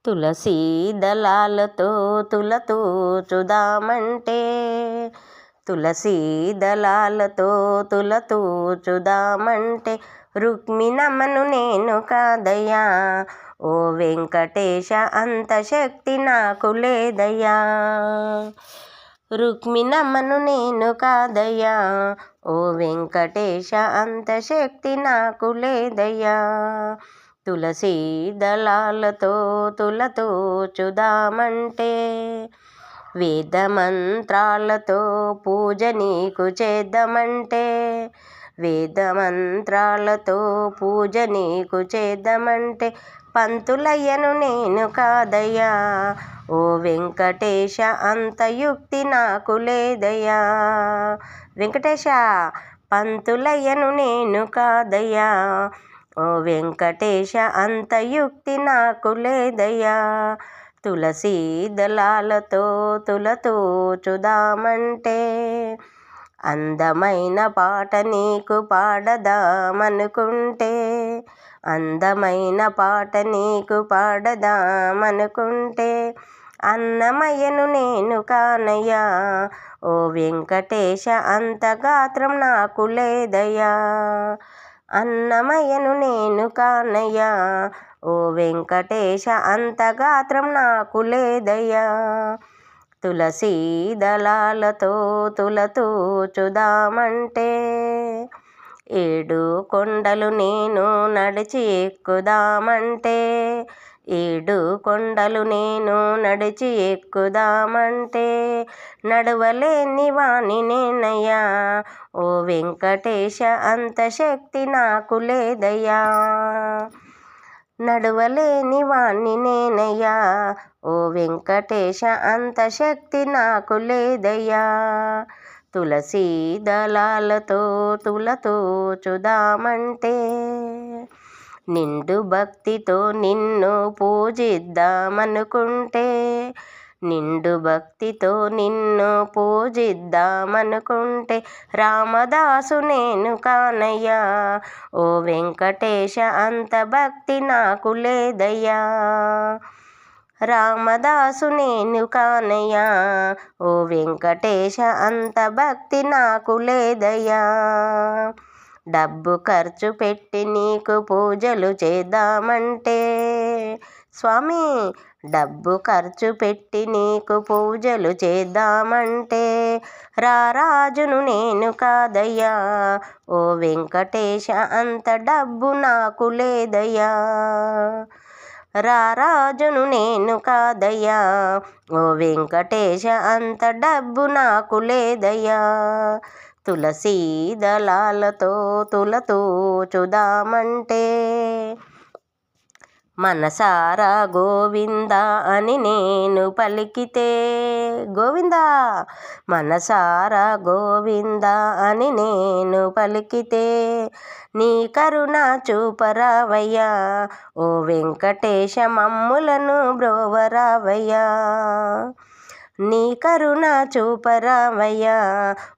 తులసీ దళాలతో తులతూచుదామంటే, తులసీ దళాలతో తులతూచుదామంటే, రుక్మిణమ్మను నేను కాదయ్యా ఓ వెంకటేశ, అంత శక్తి నాకు లేదయ్యా. రుక్మిణమ్మను నేను కాదయ్యా ఓ వెంకటేశ, అంత శక్తి నాకు లేదయ్యా. తులసీ దళాలతో తులతూచుదామంటే, వేదమంత్రాలతో పూజ నీకు చేద్దామంటే, వేదమంత్రాలతో పూజ నీకు చేద్దామంటే, పంతులయ్యను నేను కాదయ్యా ఓ వెంకటేశ, అంత యుక్తి నాకు లేదయ్యా. వెంకటేశ, పంతులయ్యను నేను కాదయ్యా ఓ వెంకటేశ, అంత యుక్తి నాకు లేదయ్యా. తులసీ దళాలతో తులతూచుదామంటే, అందమైన పాట నీకు పాడదామనుకుంటే, అందమైన పాట నీకు పాడదామనుకుంటే, అన్నమయ్యను నేను కానయ్యా ఓ వెంకటేశ, అంత గాత్రం నాకు లేదయ్యా. అన్నమయ్యను నేను కానయ్యా ఓ వెంకటేశ, అంత గాత్రం నాకు లేదయ్యా. తులసీ దళాలతో తులతూచుదామంటే, 7 కొండలు నేను నడిచి ఎక్కుదామంటే, 7 కొండలు నేను నడిచి ఎక్కుదామంటే, నడవలేని వాణ్ణి నేనయ్యా ఓ వెంకటేశ, అంత శక్తి నాకు లేదయ్యా. నడవలేని వాణ్ణి నేనయ్యా ఓ వెంకటేశ, అంత శక్తి నాకు లేదయ్యా. తులసీ దళాలతో తులతూచుదామంటే, నిండు భక్తితో నిన్ను పూజిద్దామనుకుంటే, నిండు భక్తితో నిన్ను పూజిద్దామనుకుంటే, రామదాసు నేను కానయ్యా ఓ వెంకటేశ, అంత భక్తి నాకు లేదయ్యా. రామదాసు నేను కానయ్యా ఓ వెంకటేశ, అంత భక్తి నాకు లేదయ్యా. డబ్బు ఖర్చు పెట్టి నీకు పూజలు చేద్దామంటే, స్వామి, డబ్బు ఖర్చు పెట్టి నీకు పూజలు చేద్దామంటే, రారాజును నేను కాదయ్యా ఓ వెంకటేశ, అంత డబ్బు నాకు లేదయ్యా. రారాజును నేను కాదయ్యా ఓ వెంకటేశ, అంత డబ్బు నాకు లేదయ్యా. తులసీ దళాలతో తులతూచుదామంటే, మనసారా గోవింద అని నేను పలికితే, గోవింద, మనసారా గోవింద అని నేను పలికితే, నీ కరుణ చూపరావయ్యా ఓ వెంకటేశ, మమ్ములను బ్రోవరావయ్యా. నీ కరుణ చూపరావయ్యా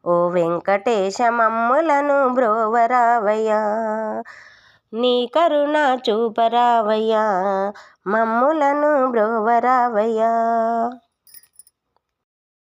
ఓ వెంకటేశ, మమ్ములను బ్రోవరావయ్యా. నీ కరుణ చూపరావయ్యా, మమ్ములను బ్రోవరావయ్యా.